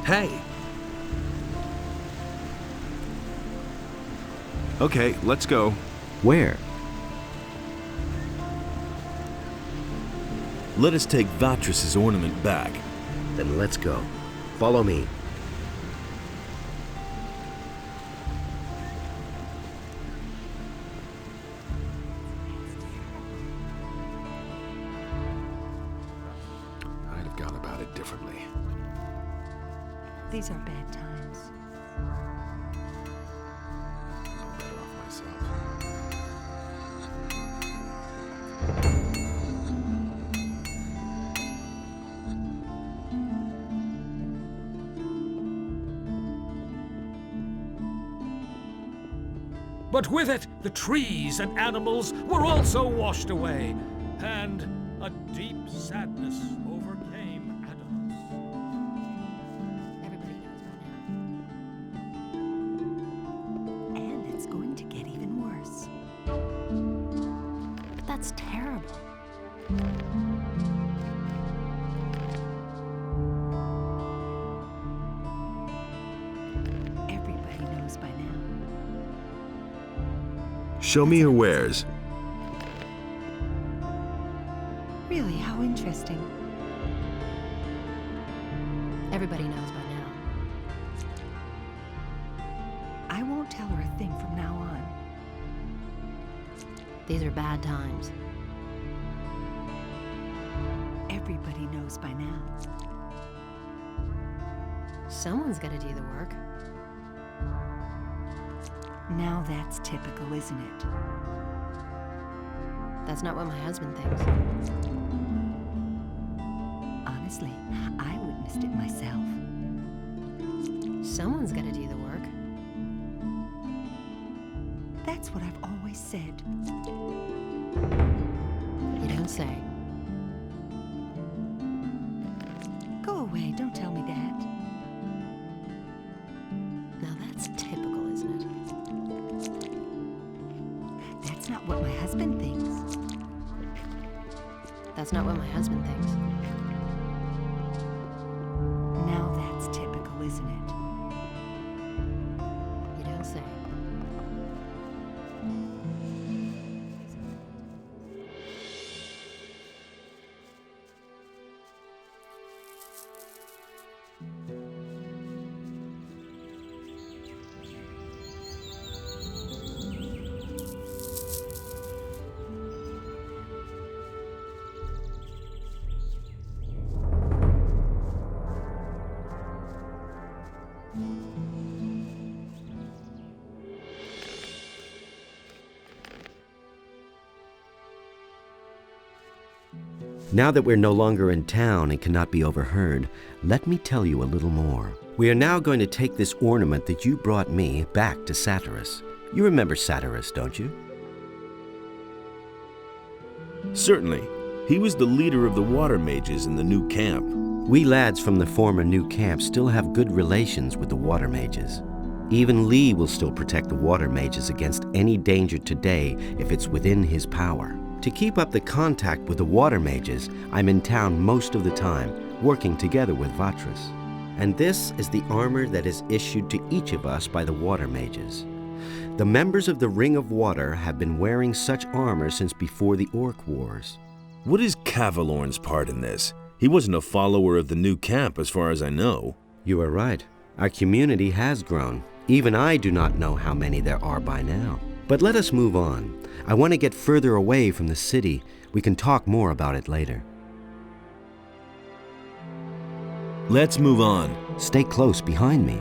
Hey! Okay, let's go. Where? Let us take Vatras' ornament back. Then let's go. Follow me. I'd have gone about it differently. These are bad times. I'm better off myself. But with it, the trees and animals were also washed away, and a deep sadness overcame Adams. Everybody knows by now. And it's going to get even worse. But that's terrible. Everybody knows by now. Show me your wares. Really, how interesting. Everybody knows by now. I won't tell her a thing from now on. These are bad times. Everybody knows by now. Someone's gotta do the work. Now that's typical, isn't it? That's not what my husband thinks. Honestly, I witnessed it myself. Someone's gotta do the work. That's what I've always said. You don't say. Go away, don't tell me that. Now that's typical, isn't it? That's not what my husband thinks. That's not what my husband thinks. Now that's typical, isn't it? You don't say. Now that we're no longer in town and cannot be overheard, let me tell you a little more. We are now going to take this ornament that you brought me back to Saturas. You remember Saturas, don't you? Certainly. He was the leader of the water mages in the new camp. We lads from the former new camp still have good relations with the water mages. Even Lee will still protect the water mages against any danger today if it's within his power. To keep up the contact with the water mages, I'm in town most of the time, working together with Vatras. And this is the armor that is issued to each of us by the water mages. The members of the Ring of Water have been wearing such armor since before the Orc Wars. What is Cavalorn's part in this? He wasn't a follower of the new camp as far as I know. You are right. Our community has grown. Even I do not know how many there are by now. But let us move on. I want to get further away from the city. We can talk more about it later. Let's move on. Stay close behind me.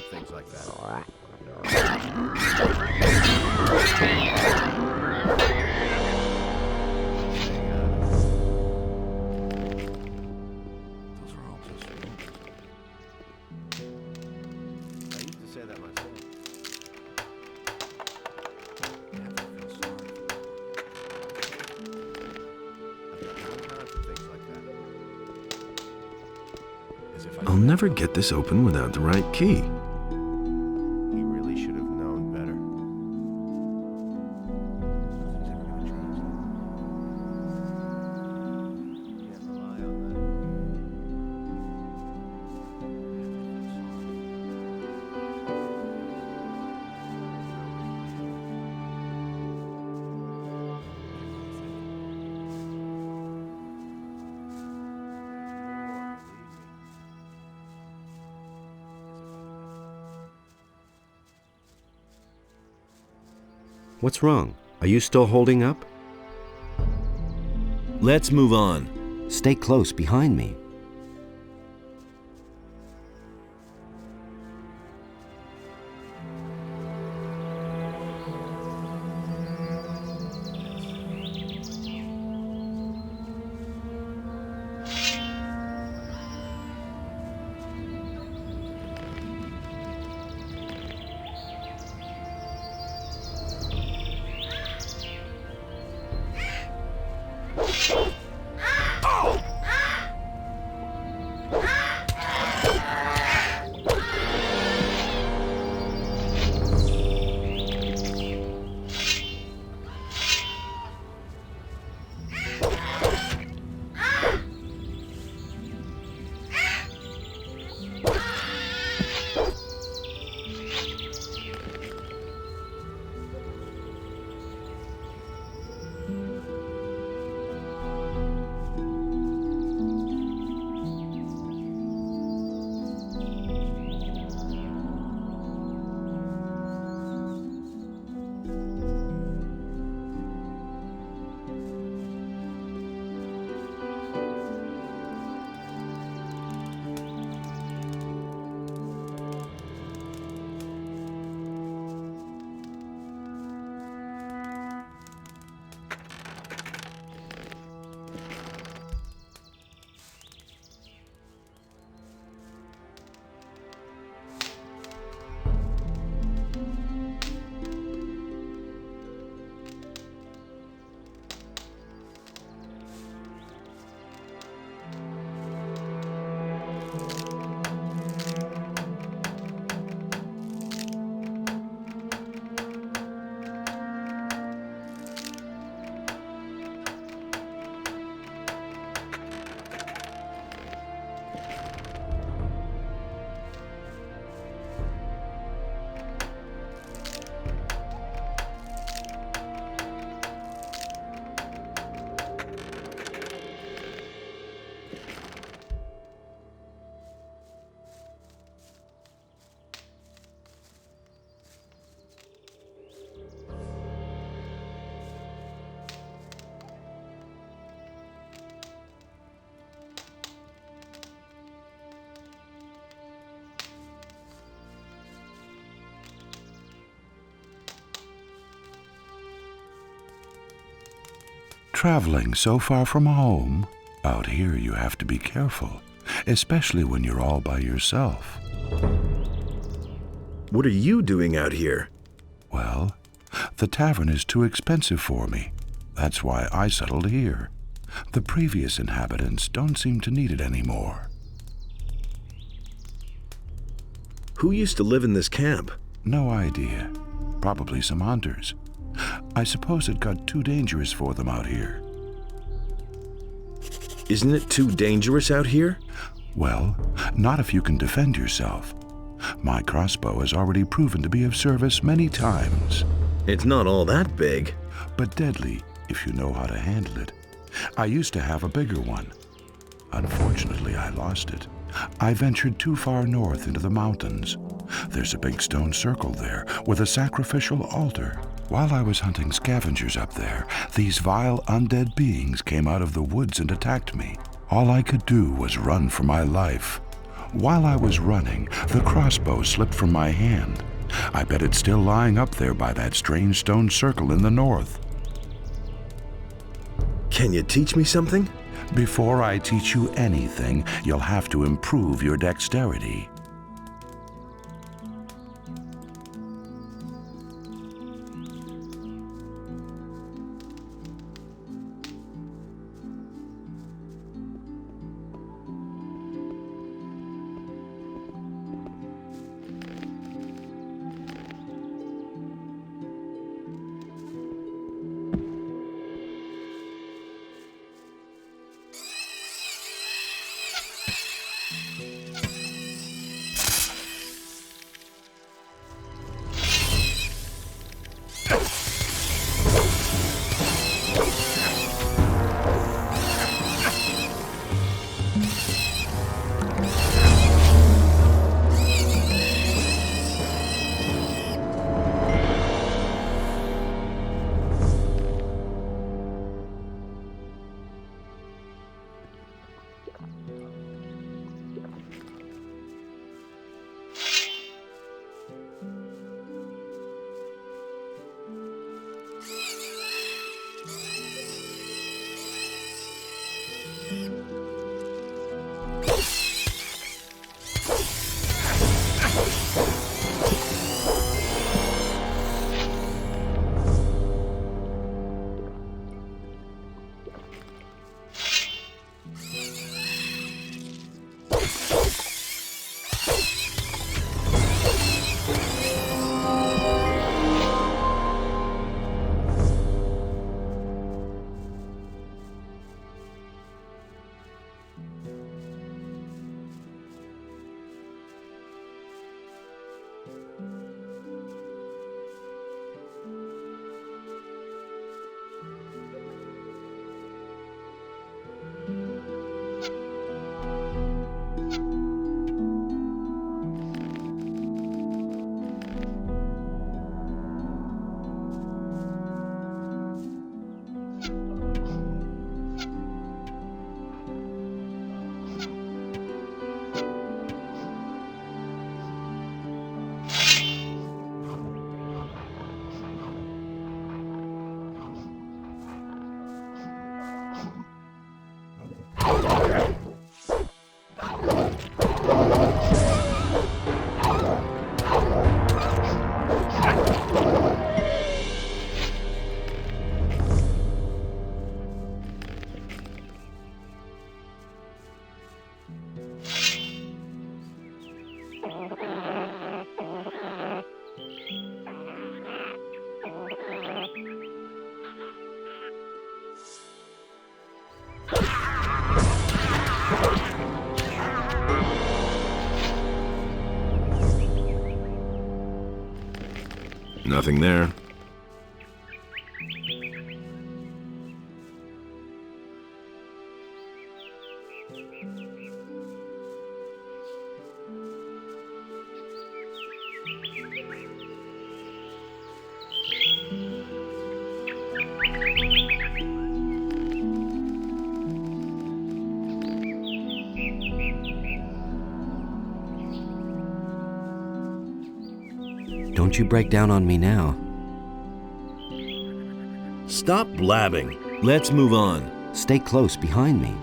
things like that. Those are all just rumors. I used to say that myself. You have to feel sorry for them. I've got no time for things like that. As if I'll never get this open without the right key. He really should have known better. Nothing's ever gonna change that. Can't rely on that. What's wrong? Are you still holding up? Let's move on. Stay close behind me. Traveling so far from home, out here you have to be careful, especially when you're all by yourself. What are you doing out here? Well, the tavern is too expensive for me. That's why I settled here. The previous inhabitants don't seem to need it anymore. Who used to live in this camp? No idea. Probably some hunters. I suppose it got too dangerous for them out here. Isn't it too dangerous out here? Well, not if you can defend yourself. My crossbow has already proven to be of service many times. It's not all that big. But deadly if you know how to handle it. I used to have a bigger one. Unfortunately, I lost it. I ventured too far north into the mountains. There's a big stone circle there with a sacrificial altar. While I was hunting scavengers up there, these vile undead beings came out of the woods and attacked me. All I could do was run for my life. While I was running, the crossbow slipped from my hand. I bet it's still lying up there by that strange stone circle in the north. Can you teach me something? Before I teach you anything, you'll have to improve your dexterity. Nothing there. Don't you break down on me now. Stop blabbing. Let's move on. Stay close behind me.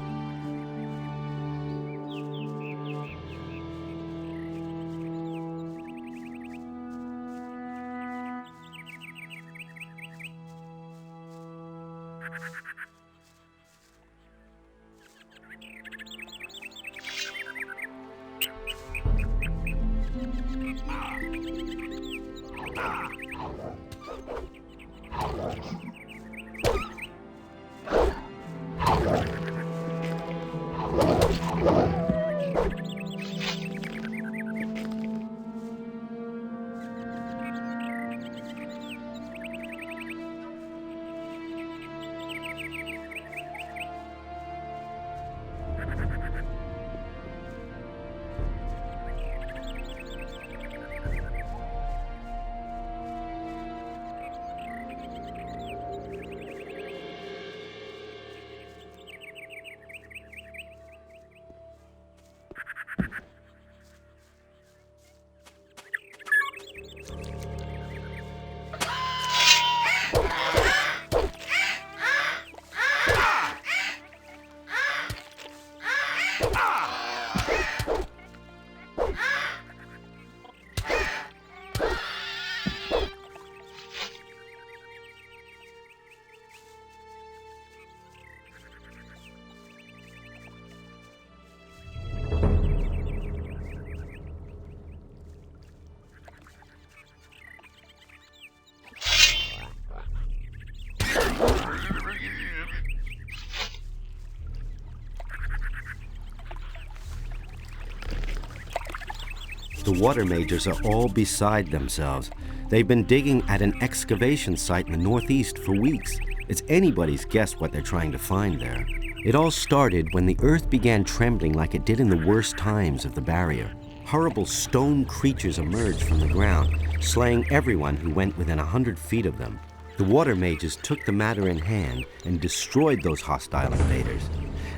The water mages are all beside themselves. They've been digging at an excavation site in the northeast for weeks. It's anybody's guess what they're trying to find there. It all started when the earth began trembling like it did in the worst times of the barrier. Horrible stone creatures emerged from the ground, slaying everyone who went within 100 feet of them. The water mages took the matter in hand and destroyed those hostile invaders.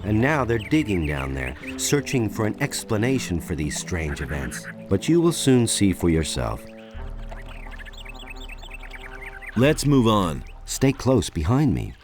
And now they're digging down there, searching for an explanation for these strange events. But you will soon see for yourself. Let's move on. Stay close behind me.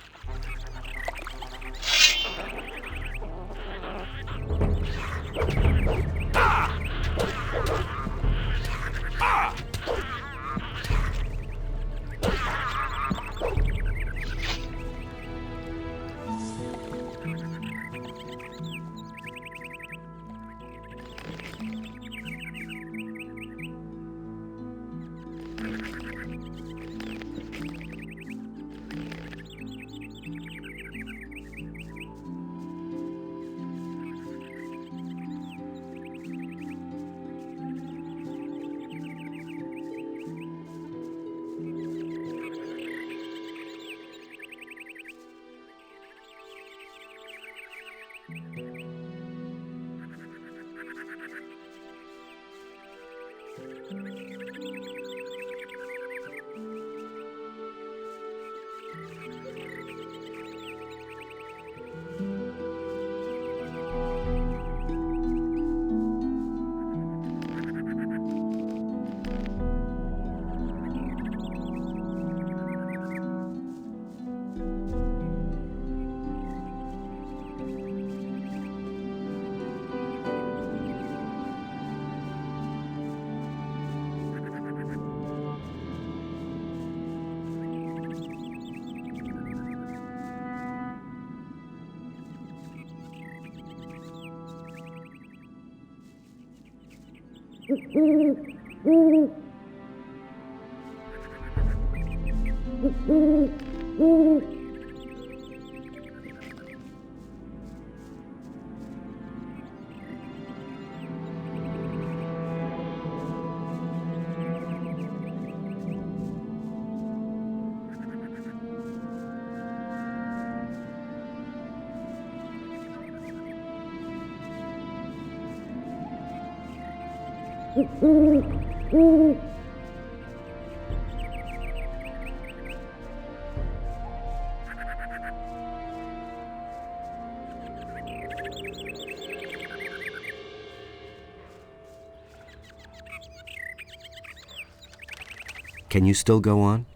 Can you still go on?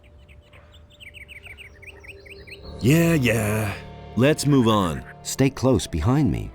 Yeah. Let's move on. Stay close behind me.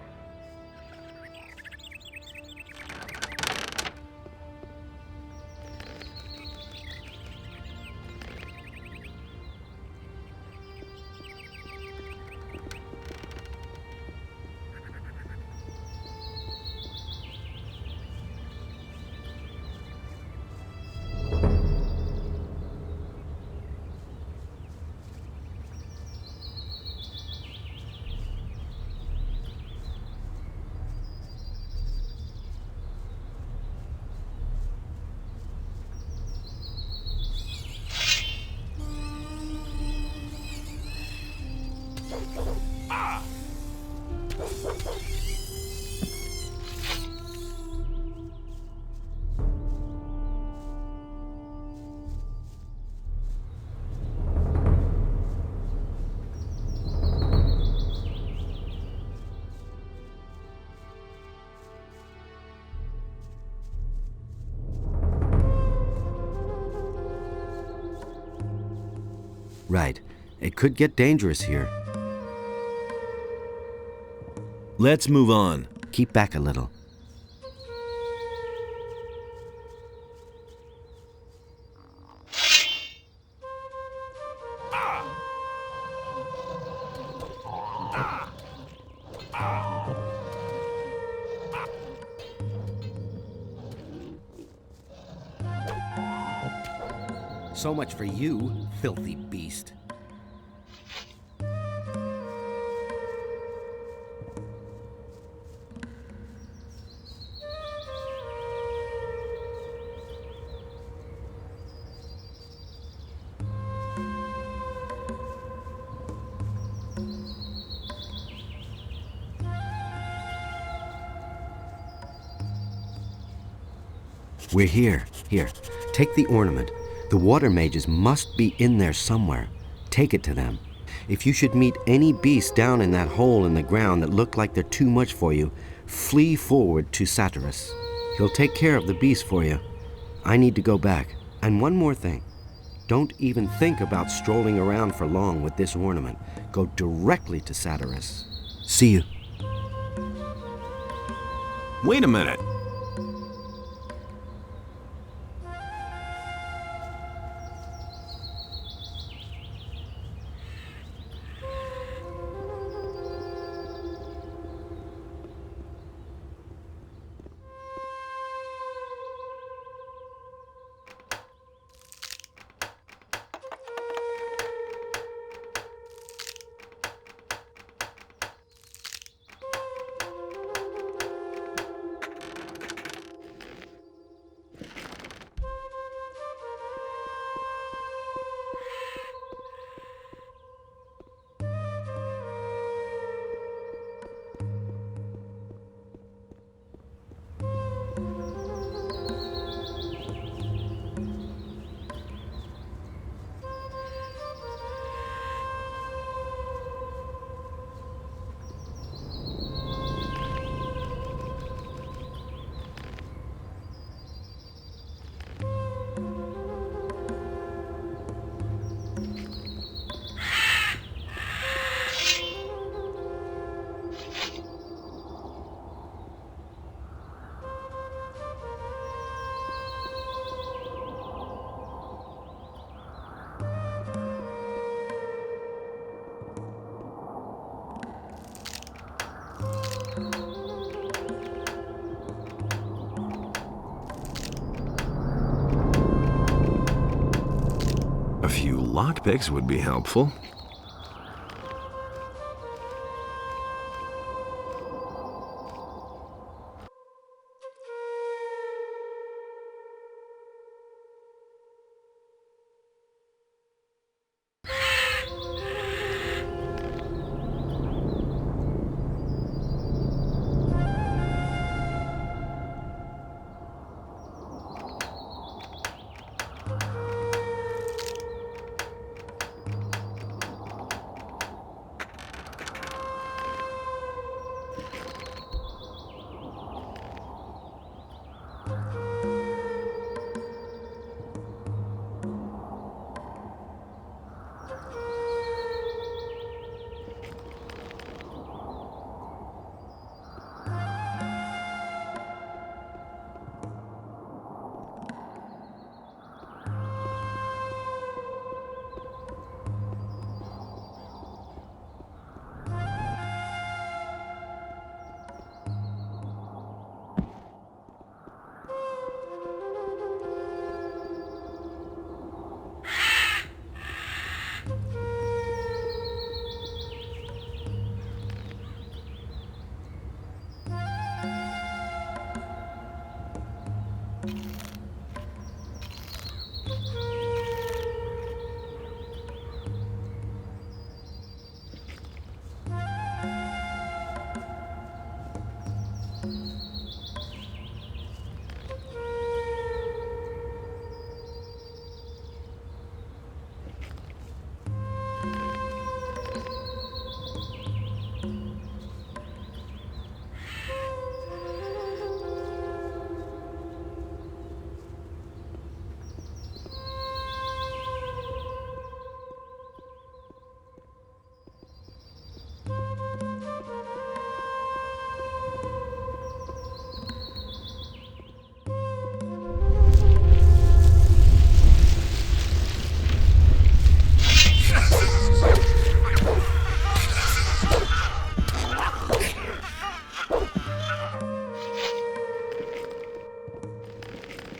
Right. It could get dangerous here. Let's move on. Keep back a little. So much for you, filthy beast. We're here. Here, take the ornament. The water mages must be in there somewhere. Take it to them. If you should meet any beasts down in that hole in the ground that look like they're too much for you, flee forward to Saturas. He'll take care of the beast for you. I need to go back. And one more thing. Don't even think about strolling around for long with this ornament. Go directly to Saturas. See you. Wait a minute. A few lockpicks would be helpful.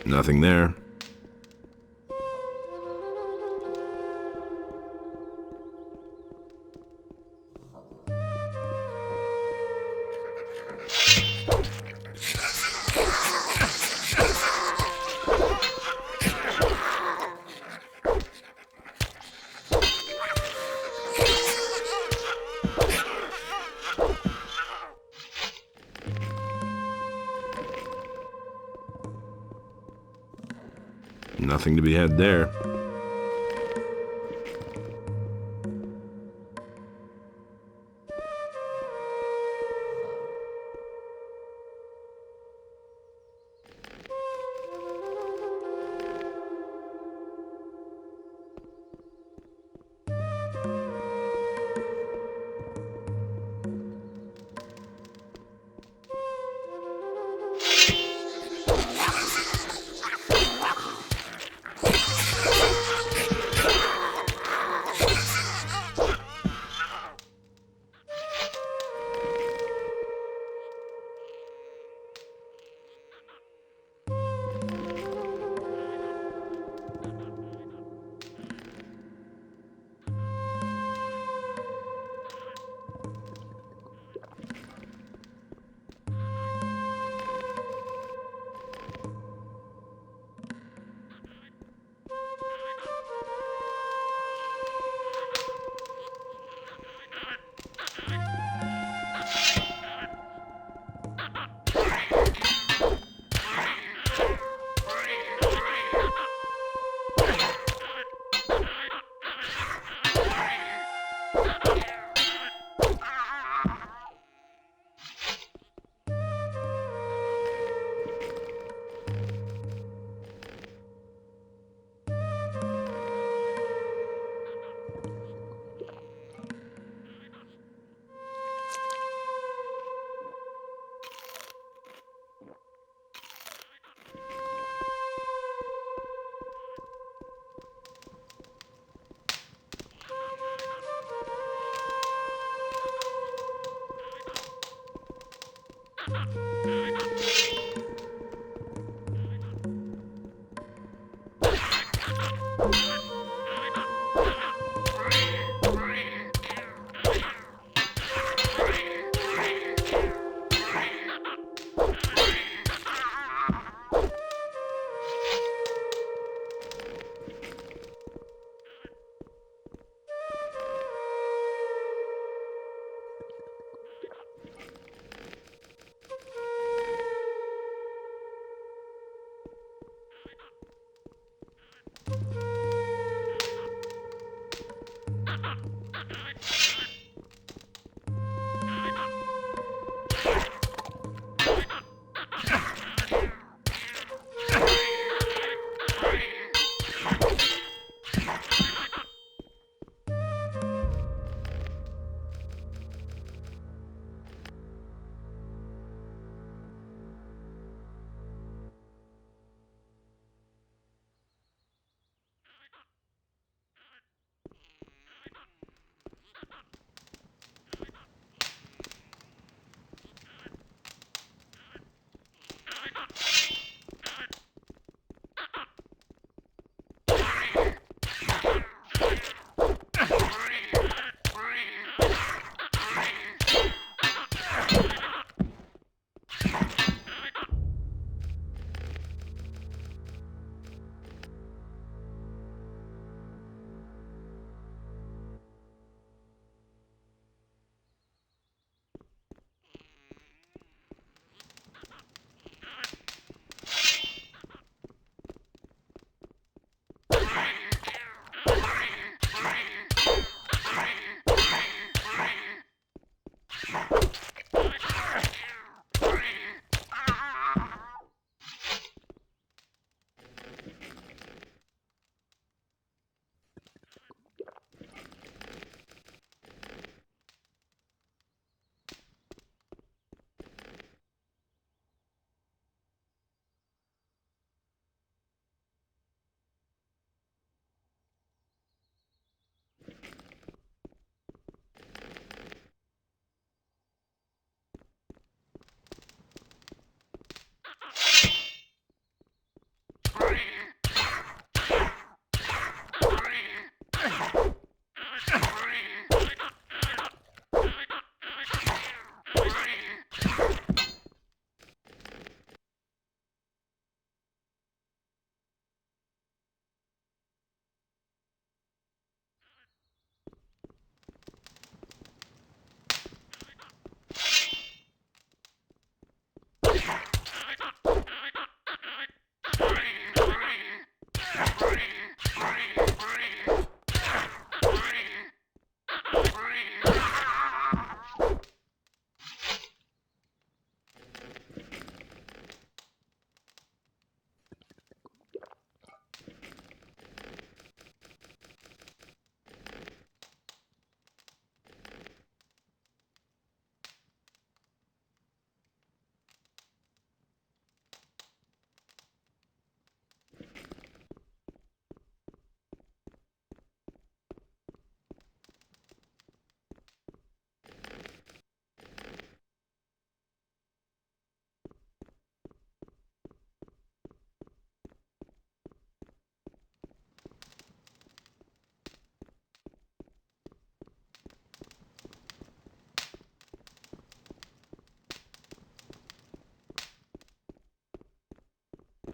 Nothing there. Nothing to be had there.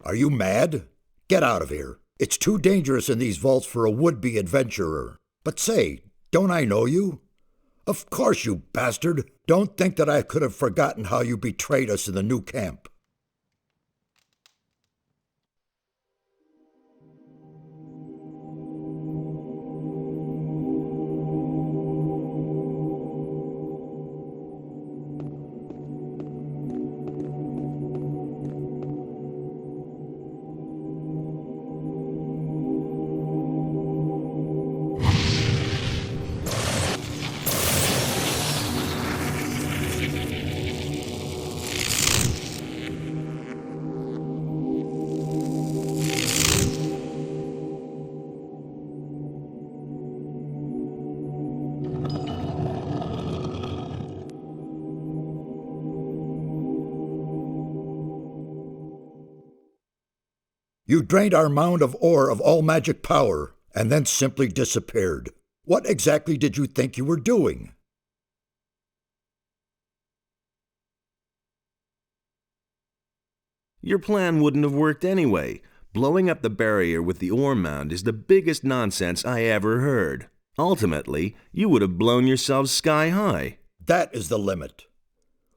Are you mad? Get out of here. It's too dangerous in these vaults for a would-be adventurer. But say, don't I know you? Of course, you bastard. Don't think that I could have forgotten how you betrayed us in the new camp. You drained our mound of ore of all magic power, and then simply disappeared. What exactly did you think you were doing? Your plan wouldn't have worked anyway. Blowing up the barrier with the ore mound is the biggest nonsense I ever heard. Ultimately, you would have blown yourselves sky high. That is the limit.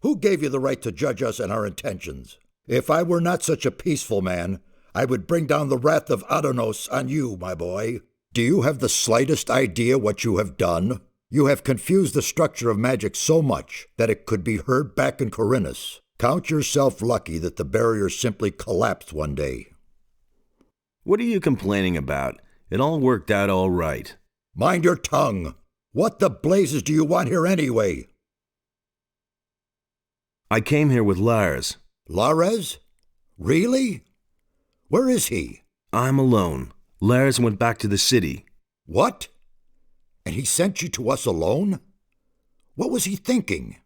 Who gave you the right to judge us and our intentions? If I were not such a peaceful man, I would bring down the wrath of Adonos on you, my boy. Do you have the slightest idea what you have done? You have confused the structure of magic so much that it could be heard back in Khorinis. Count yourself lucky that the barrier simply collapsed one day. What are you complaining about? It all worked out all right. Mind your tongue. What the blazes do you want here anyway? I came here with Lares. Lares? Really? Where is he? I'm alone. Lares went back to the city. What? And he sent you to us alone? What was he thinking?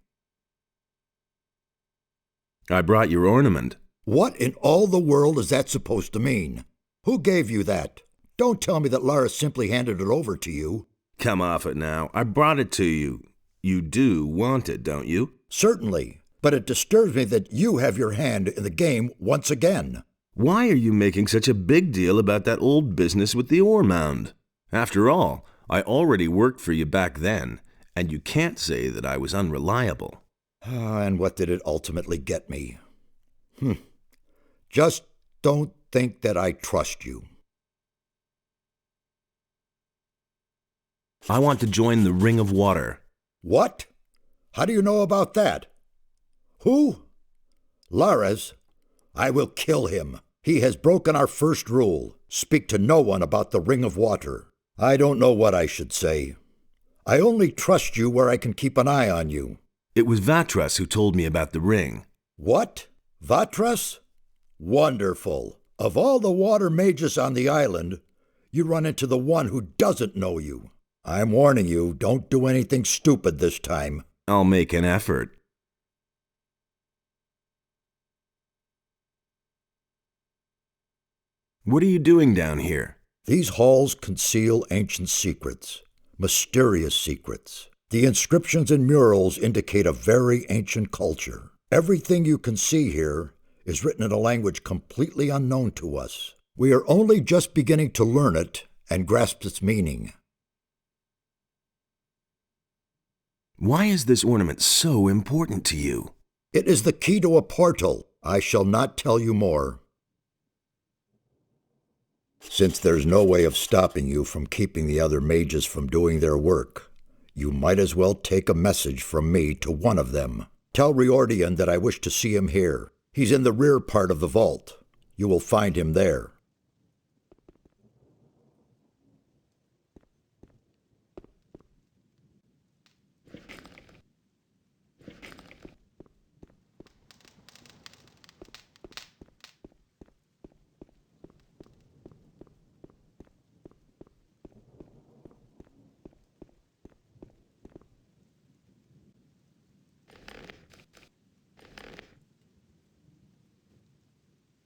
I brought your ornament. What in all the world is that supposed to mean? Who gave you that? Don't tell me that Lares simply handed it over to you. Come off it now. I brought it to you. You do want it, don't you? Certainly, but it disturbs me that you have your hand in the game once again. Why are you making such a big deal about that old business with the ore mound? After all, I already worked for you back then, and you can't say that I was unreliable. And what did it ultimately get me? Just don't think that I trust you. I want to join the Ring of Water. What? How do you know about that? Who? Lares? I will kill him. He has broken our first rule. Speak to no one about the Ring of Water. I don't know what I should say. I only trust you where I can keep an eye on you. It was Vatras who told me about the ring. What? Vatras? Wonderful. Of all the water mages on the island, you run into the one who doesn't know you. I'm warning you, don't do anything stupid this time. I'll make an effort. What are you doing down here? These halls conceal ancient secrets, mysterious secrets. The inscriptions and murals indicate a very ancient culture. Everything you can see here is written in a language completely unknown to us. We are only just beginning to learn it and grasp its meaning. Why is this ornament so important to you? It is the key to a portal. I shall not tell you more. Since there's no way of stopping you from keeping the other mages from doing their work, you might as well take a message from me to one of them. Tell Riordian that I wish to see him here. He's in the rear part of the vault. You will find him there.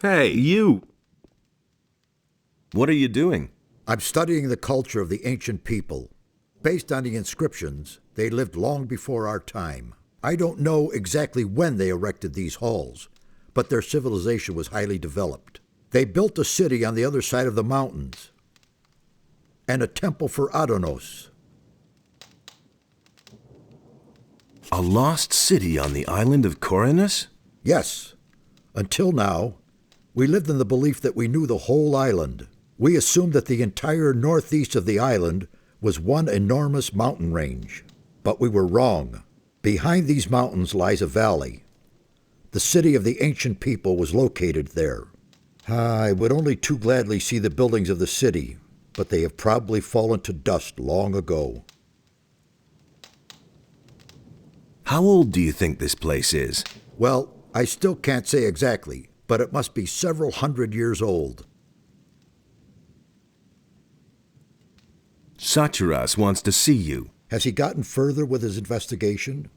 Hey, you! What are you doing? I'm studying the culture of the ancient people. Based on the inscriptions, they lived long before our time. I don't know exactly when they erected these halls, but their civilization was highly developed. They built a city on the other side of the mountains, and a temple for Adonos. A lost city on the island of Khorinis? Yes. Until now, we lived in the belief that we knew the whole island. We assumed that the entire northeast of the island was one enormous mountain range. But we were wrong. Behind these mountains lies a valley. The city of the ancient people was located there. I would only too gladly see the buildings of the city, but they have probably fallen to dust long ago. How old do you think this place is? Well, I still can't say exactly, but it must be several hundred years old. Saturas wants to see you. Has he gotten further with his investigation?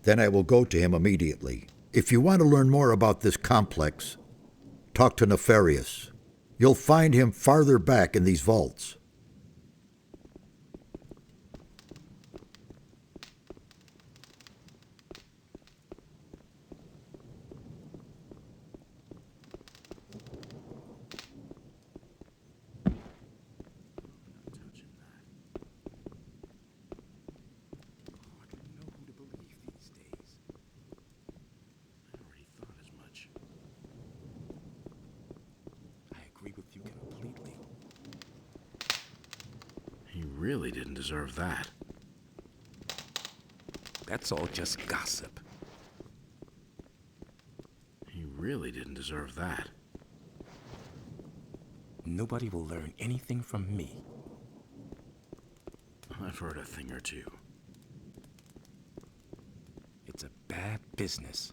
Then I will go to him immediately. If you want to learn more about this complex, talk to Nefarious. You'll find him farther back in these vaults. He really didn't deserve that. That's all just gossip. He really didn't deserve that. Nobody will learn anything from me. I've heard a thing or two. It's a bad business.